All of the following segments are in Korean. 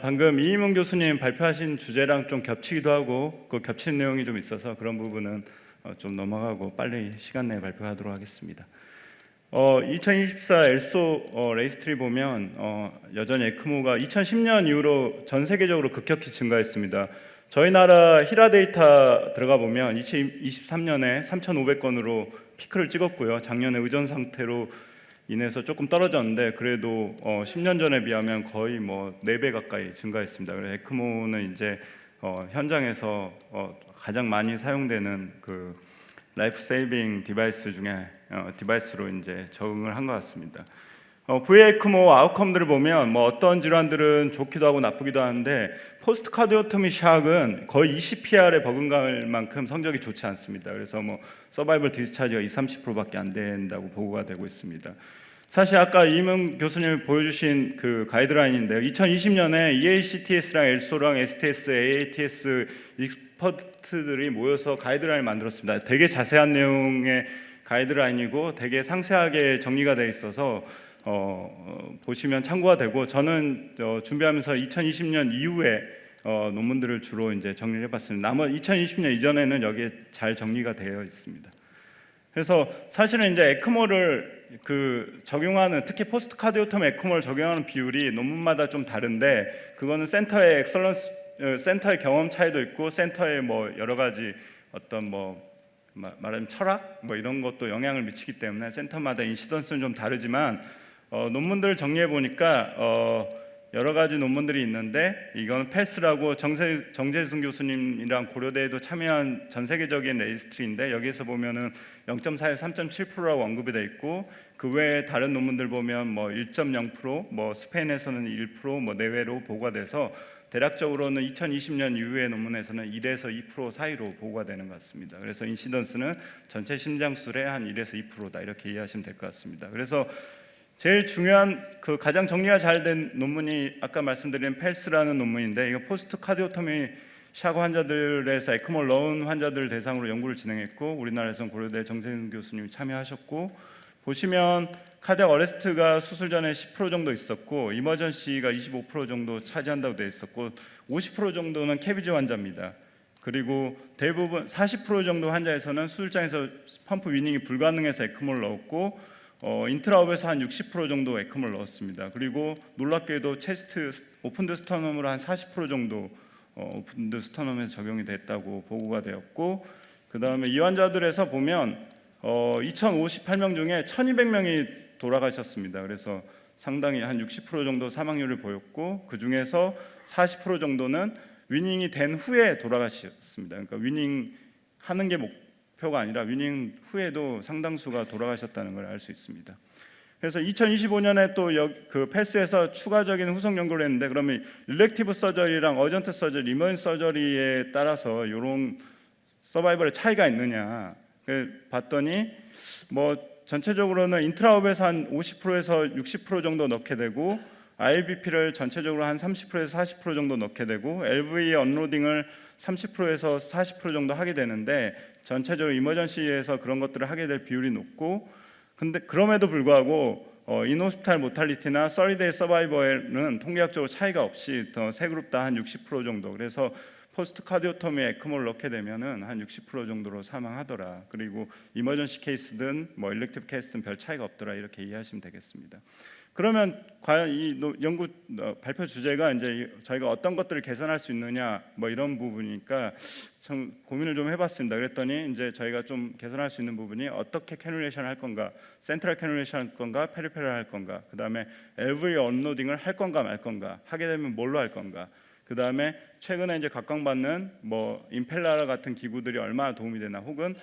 방금 이임훈 교수님 발표하신 주제랑 좀 겹치기도 하고 그 겹치는 내용이 좀 있어서 그런 부분은 좀 넘어가고 빨리 시간 내에 발표하도록 하겠습니다. 2024 엘소 레이스트리 보면 여전히 에크모가 2010년 이후로 전 세계적으로 급격히 증가했습니다. 저희 나라 히라 데이터 들어가 보면 2023년에 3,500건으로 피크를 찍었고요. 작년에 의존 상태로 인해서 조금 떨어졌는데 그래도 10년 전에 비하면 거의 뭐 4배 가까이 증가했습니다. 그래서 에크모는 이제 현장에서 가장 많이 사용되는 그 라이프 세이빙 디바이스 중에 디바이스로 이제 적응을 한 것 같습니다. VECMO 아웃컴들을 보면 뭐 어떤 질환들은 좋기도 하고 나쁘기도 하는데 포스트 카디오토미 샥은 거의 20PR에 버금갈 만큼 성적이 좋지 않습니다. 그래서 뭐 서바이벌 디스차지가 20-30%밖에 안 된다고 보고가 되고 있습니다. 사실 아까 이임훈 교수님이 보여주신 그 가이드라인인데요. 2020년에 EACTS랑 엘소랑 STS, AATS 익스퍼트들이 모여서 가이드라인을 만들었습니다. 되게 자세한 내용의 가이드라인이고 되게 상세하게 정리가 되어 있어서 보시면 참고가 되고, 저는 준비하면서 2020년 이후에 논문들을 주로 이제 정리를 해봤습니다. 2020년 이전에는 여기에 잘 정리가 되어 있습니다. 그래서 사실은 이제 에크모를 적용하는, 특히 포스트 카디오토미 에크모를 적용하는 비율이 논문마다 좀 다른데, 그거는 센터의 엑설런스, 센터의 경험 차이도 있고 센터의 뭐 여러 가지 어떤 뭐 말하자면 철학 뭐 이런 것도 영향을 미치기 때문에 센터마다 인시던스는 좀 다르지만 논문들을 정리해 보니까 여러 가지 논문들이 있는데, 이건 패스라고 정재승 교수님이랑 고려대에도 참여한 전 세계적인 레지스트리인데, 여기에서 보면은 0.4에서 3.7%라고 언급이 돼 있고, 그 외에 다른 논문들 보면 뭐 1.0%, 뭐 스페인에서는 1%, 뭐 내외로 보고가 돼서 대략적으로는 2020년 이후의 논문에서는 1에서 2% 사이로 보고가 되는 것 같습니다. 그래서 인시던스는 전체 심장술의 한 1에서 2%다 이렇게 이해하시면 될 것 같습니다. 그래서 제일 중요한 가장 정리가 잘 된 논문이 아까 말씀드린 펠스라는 논문인데, 이거 포스트 카디오토미 샤고 환자들에서 에크모를 넣은 환자들 대상으로 연구를 진행했고, 우리나라에서는 고려대 정세윤 교수님이 참여하셨고, 보시면 카디악 어레스트가 수술 전에 10% 정도 있었고, 이머전시가 25% 정도 차지한다고 되어 있었고, 50% 정도는 캐비지 환자입니다. 그리고 대부분 40% 정도 환자에서는 수술장에서 펌프 위닝이 불가능해서 에크모를 넣었고, 인트라옵에서 한 60% 정도 에크모를 넣었습니다. 그리고 놀랍게도 체스트 오픈드 스터넘으로 한 40% 정도 오픈드 스터넘에서 적용이 됐다고 보고가 되었고, 그 다음에 이 환자들에서 보면 2058명 중에 1200명이 돌아가셨습니다. 그래서 상당히 한 60% 정도 사망률을 보였고, 그 중에서 40% 정도는 위닝이 된 후에 돌아가셨습니다. 그러니까 위닝 하는 게 목표가 아니라 위닝 후에도 상당수가 돌아가셨다는 걸 알 수 있습니다. 그래서 2025년에 또 그 패스에서 추가적인 후속 연구를 했는데, 그러면 일렉티브 서저리랑 어전트 서저리, 이머전 서저리에 따라서 이런 서바이벌의 차이가 있느냐 봤더니, 뭐 전체적으로는 인트라옵에서 한 50%에서 60% 정도 넣게 되고, ILBP를 전체적으로 한 30%에서 40% 정도 넣게 되고, LV 언로딩을 30%에서 40% 정도 하게 되는데, 전체적으로 이머전시에서 그런 것들을 하게 될 비율이 높고, 근데 그럼에도 불구하고 인호스피탈 모탈리티나 30데이 서바이벌은 통계학적으로 차이가 없이 세 그룹 다 한 60% 정도, 그래서 포스트 카디오토미 에크모를 넣게 되면은 한 60% 정도로 사망하더라. 그리고 이머전시 케이스든 뭐 일렉티브 케이스든 별 차이가 없더라. 이렇게 이해하시면 되겠습니다. 그러면 과연 이 연구 발표 주제가 이제 저희가 어떤 것들을 개선할 수 있느냐 뭐 이런 부분이니까 참 고민을 좀 해봤습니다. 그랬더니 이제 저희가 좀 개선할 수 있는 부분이 어떻게 캐뉼레이션을 할 건가, 센트럴 캐뉼레이션 할 건가, 페리페럴 할 건가, 그 다음에 LV 언로딩을 할 건가 말 건가, 하게 되면 뭘로 할 건가, 그 다음에 최근에 이제 각광받는 뭐 임펠라 같은 기구들이 얼마나 도움이 되나, 혹은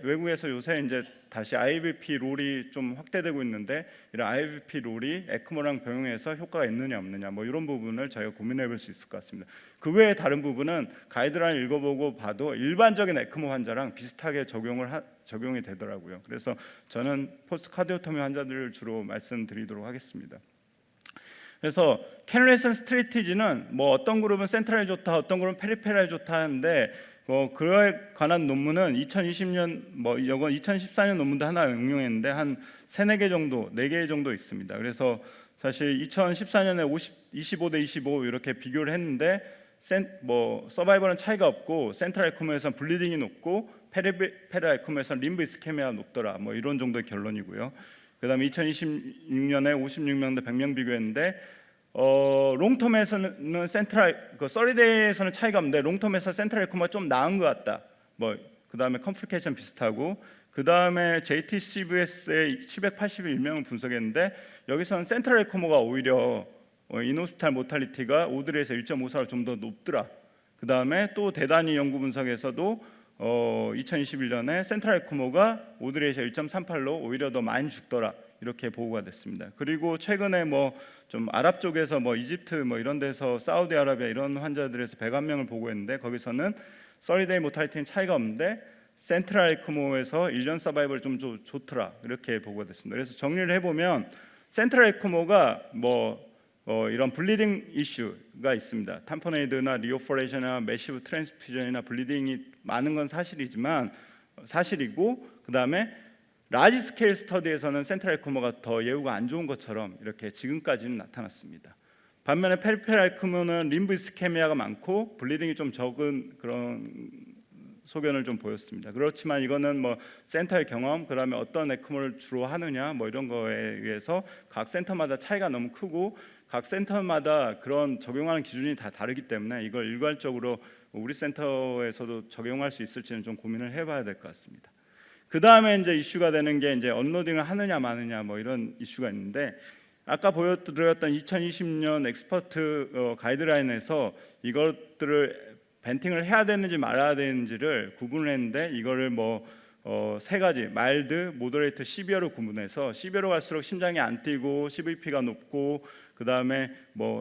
외국에서 요새 이제 다시 IVP 롤이 좀 확대되고 있는데, 이런 IVP 롤이 에크모랑 병용해서 효과가 있느냐 없느냐 뭐 이런 부분을 저희가 고민해 볼 수 있을 것 같습니다. 그 외에 다른 부분은 가이드라인 읽어보고 봐도 일반적인 에크모 환자랑 비슷하게 적용이 되더라고요. 그래서 저는 포스트 카디오토미 환자들을 주로 말씀드리도록 하겠습니다. 그래서 캐뉼레이션 스트래티지는 뭐 어떤 그룹은 센트럴이 좋다, 어떤 그룹은 페리페럴이 좋다 하는데, 그에 관한 논문은 2020년 이건 2014년 논문도 하나 응용했는데 한 3-4개 정도, 4개 정도 있습니다. 그래서 사실 2014년에 25대 25 이렇게 비교를 했는데 서바이벌은 차이가 없고 센트럴 에코모에서는 블리딩이 높고 페리페럴 에코모에서는 림브 이스케미아가 높더라. 이런 정도의 결론이고요. 그다음에 2026년에 56명 대 100명 비교했는데 롱텀에서는 서리데이에서는 차이가 없는데 롱텀에서 센트럴 에코모가 좀 나은 것 같다. 그다음에 컴플리케이션 비슷하고, 그다음에 JTCVS의 781명을 분석했는데 여기서는 센트럴 에코모가 오히려 인호스피탈 모탈리티가 오드리에서 1.54로 좀 더 높더라. 그다음에 또 대단히 연구 분석에서도 2021년에 센트럴 에코모가 오드리에서 1.38로 오히려 더 많이 죽더라. 이렇게 보고가 됐습니다. 그리고 최근에 좀 아랍 쪽에서 이집트 이런 데서 사우디아라비아 이런 환자들에서 101명을 보고했는데 거기서는 30데이 모탈리티는 차이가 없는데 센트럴 에코모에서 1년 서바이벌이 좀 좋더라. 이렇게 보고가 됐습니다. 그래서 정리를 해보면 센트럴 에코모가 이런 블리딩 이슈가 있습니다. 탐포네이드나 리오포레이션이나 매시브 트랜스퓨전이나 블리딩이 많은 건 사실이고, 그 다음에 라지 스케일 스터디에서는 센트럴 에코모가 더 예후가 안 좋은 것처럼 이렇게 지금까지는 나타났습니다. 반면에 페리페럴 에코모는 림브 이스케미아가 많고 블리딩이 좀 적은 그런 소견을 좀 보였습니다. 그렇지만 이거는 센터의 경험, 그다음에 어떤 에코모를 주로 하느냐 이런 거에 의해서 각 센터마다 차이가 너무 크고 각 센터마다 그런 적용하는 기준이 다 다르기 때문에 이걸 일괄적으로 우리 센터에서도 적용할 수 있을지는 좀 고민을 해봐야 될 것 같습니다. 그 다음에 이제 이슈가 되는 게 이제 언로딩을 하느냐 마느냐 이런 이슈가 있는데, 아까 보여드렸던 2020년 엑스퍼트 가이드라인에서 이것들을 벤팅을 해야 되는지 말아야 되는지를 구분을 했는데, 이거를 3가지 마일드, 모더레이트, 시비어로 구분해서 시비어로 갈수록 심장이 안 뛰고 CVP가 높고, 그 다음에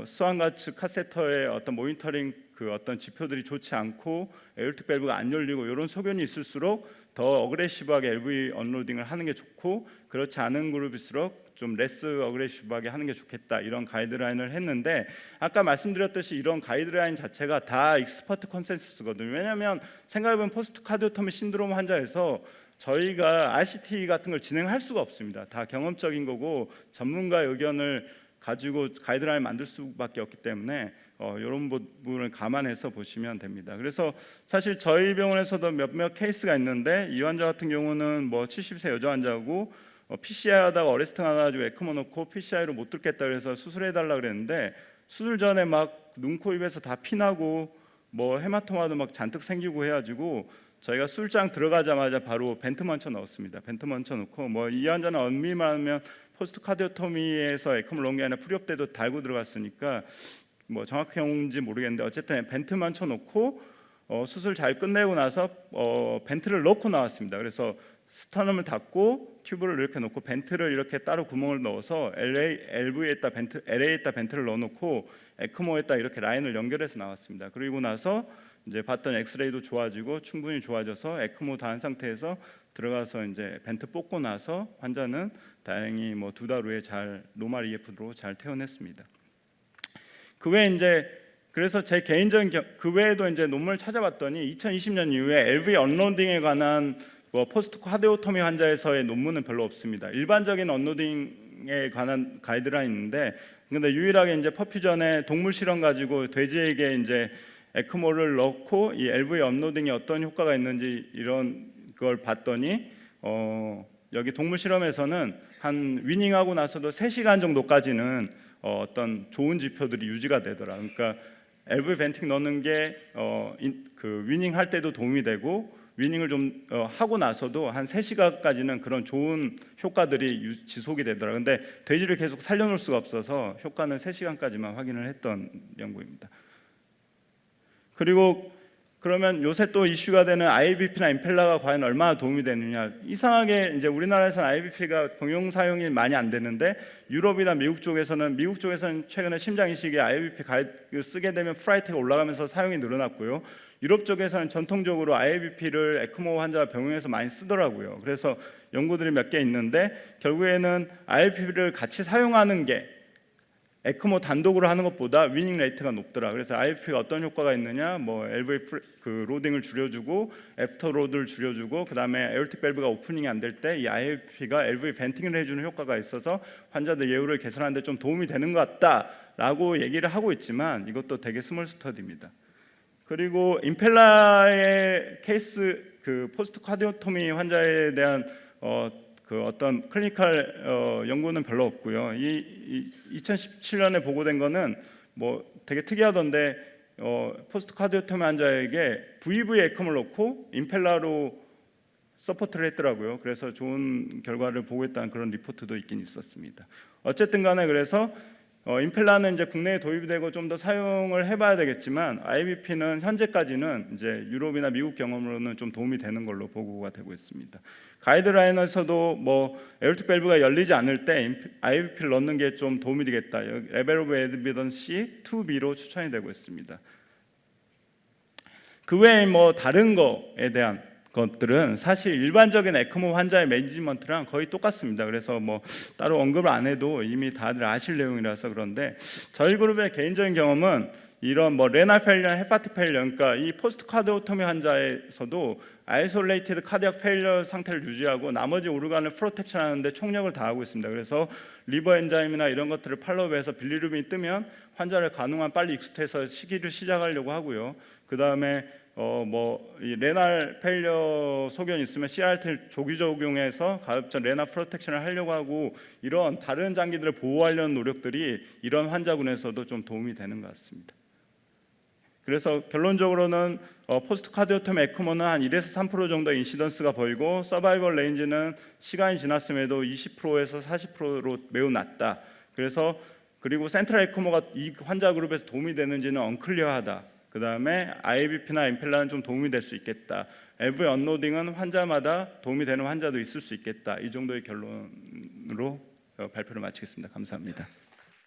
스완가츠 카세터의 어떤 모니터링 어떤 지표들이 좋지 않고 에어리틱 밸브가 안 열리고 이런 소견이 있을수록 더 어그레시브하게 LV 언로딩을 하는 게 좋고, 그렇지 않은 그룹일수록 좀 레스 어그레시브하게 하는 게 좋겠다, 이런 가이드라인을 했는데, 아까 말씀드렸듯이 이런 가이드라인 자체가 다 익스퍼트 컨센서스거든요. 왜냐하면 생각해보면 포스트 카디오토미 신드롬 환자에서 저희가 RCT 같은 걸 진행할 수가 없습니다. 다 경험적인 거고 전문가의 의견을 가지고 가이드라인을 만들 수밖에 없기 때문에 이런 부분을 감안해서 보시면 됩니다. 그래서 사실 저희 병원에서도 몇몇 케이스가 있는데, 이 환자 같은 경우는 70세 여자 환자고 PCI 하다가 어레스팅 하가지고 에크모 넣고 PCI로 못 듣겠다 그래서 수술해달라 그랬는데, 수술 전에 눈, 코, 입에서 다 피나고 헤마토마도 잔뜩 생기고 해가지고 저희가 수술장 들어가자마자 바로 벤트 먼저 넣었습니다. 벤트 먼저 넣고 이 환자는 언미만 하면 포스트 카디오토미에서 에크모 넣은 게 아니라 프리업 때도 달고 들어갔으니까 정확한지 모르겠는데 어쨌든 벤트만 쳐놓고 수술 잘 끝내고 나서 벤트를 넣고 나왔습니다. 그래서 스터넘을 닫고 튜브를 이렇게 놓고 벤트를 이렇게 따로 구멍을 넣어서 LV에다 벤트를 넣어놓고 에크모에다 이렇게 라인을 연결해서 나왔습니다. 그리고 나서 이제 봤던 엑스레이도 좋아지고 충분히 좋아져서 에크모 다 한 상태에서 들어가서 이제 벤트 뽑고 나서 환자는 다행히 2달 후에 잘 노멀 EF로 잘 퇴원했습니다. 그 외에 이제 그래서 제 개인적인 그 외에도 이제 논문을 찾아봤더니 2020년 이후에 LV 언로딩에 관한 포스트 카디오토미 환자에서의 논문은 별로 없습니다. 일반적인 언로딩에 관한 가이드라인인데, 근데 유일하게 이제 퍼퓨전에 동물 실험 가지고 돼지에게 이제 에크모를 넣고 이 LV 언로딩이 어떤 효과가 있는지 이런 걸 봤더니 여기 동물 실험에서는 한 위닝하고 나서도 3시간 정도까지는 어떤 좋은 지표들이 유지가 되더라. 그러니까 LV 벤팅 넣는 게 위닝 할 때도 도움이 되고, 위닝을 좀 하고 나서도 한 3시간까지는 그런 좋은 효과들이 지속이 되더라. 근데 돼지를 계속 살려놓을 수가 없어서 효과는 3시간까지만 확인을 했던 연구입니다. 그리고 그러면 요새 또 이슈가 되는 IVP나 임펠라가 과연 얼마나 도움이 되느냐. 이상하게 이제 우리나라에서는 IVP가 병용 사용이 많이 안 되는데, 유럽이나 미국 쪽에서는 최근에 심장 이식에 IVP 쓰게 되면 프라이트가 올라가면서 사용이 늘어났고요. 유럽 쪽에서는 전통적으로 IVP를 에크모 환자 병용에서 많이 쓰더라고요. 그래서 연구들이 몇 개 있는데 결국에는 IVP를 같이 사용하는 게 에크모 단독으로 하는 것보다 위닝 레이트가 높더라. 그래서 IFP가 어떤 효과가 있느냐, 뭐 LV 그 로딩을 줄여주고 애프터 로드를 줄여주고, 그 다음에 에어틱 밸브가 오프닝이 안 될 때 이 IFP가 LV 벤팅을 해주는 효과가 있어서 환자들 예후를 개선하는 데 좀 도움이 되는 것 같다라고 얘기를 하고 있지만 이것도 되게 스몰 스터디입니다. 그리고 임펠라의 케이스 그 포스트 카디오토미 환자에 대한 그 어떤 클리니컬 연구는 별로 없고요. 이 2017년에 보고된 거는 뭐 되게 특이하던데 포스트 카디오토미 환자에게 VV 에컴을 넣고 임펠라로 서포트를 했더라고요. 그래서 좋은 결과를 보고했다는 그런 리포트도 있긴 있었습니다. 어쨌든 간에 그래서 임펠라는 이제 국내에 도입이 되고 좀 더 사용을 해봐야 되겠지만 IBP는 현재까지는 이제 유럽이나 미국 경험으로는 좀 도움이 되는 걸로 보고가 되고 있습니다. 가이드라인에서도 뭐 에어틱 밸브가 열리지 않을 때 IBP를 넣는 게 좀 도움이 되겠다. 레벨 오브 에비던시 2B로 추천이 되고 있습니다. 그 외에 뭐 다른 거에 대한 것들은 사실 일반적인 에크모 환자의 매니지먼트랑 거의 똑같습니다. 그래서 뭐 따로 언급을 안 해도 이미 다들 아실 내용이라서 그런데 저희 그룹의 개인적인 경험은 이런 뭐 레날 페일리어, 헤파틱 페일리어, 그러니까 이 포스트 카디오토미 환자에서도 아이솔레이티드 카디악 페일리어 상태를 유지하고 나머지 오르간을 프로텍션 하는데 총력을 다하고 있습니다. 그래서 리버 엔자임이나 이런 것들을 팔로우해서 빌리루빈이 뜨면 환자를 가능한 빨리 익스트해서 시기를 시작하려고 하고요. 그 다음에 이 레날 페일리어 소견이 있으면 CRT를 조기 적용해서 가급적 레날 프로텍션을 하려고 하고, 이런 다른 장기들을 보호하려는 노력들이 이런 환자군에서도 좀 도움이 되는 것 같습니다. 그래서 결론적으로는 포스트 카디오토미 에크모는 한 1에서 3% 정도 인시던스가 보이고 서바이벌 레인지는 시간이 지났음에도 20%에서 40%로 매우 낮다. 그리고 센트럴 에크모가 이 환자 그룹에서 도움이 되는지는 언클리어하다. 그 다음에 IBP나 임펠라는 좀 도움이 될 수 있겠다. LV 언로딩은 환자마다 도움이 되는 환자도 있을 수 있겠다. 이 정도의 결론으로 발표를 마치겠습니다. 감사합니다.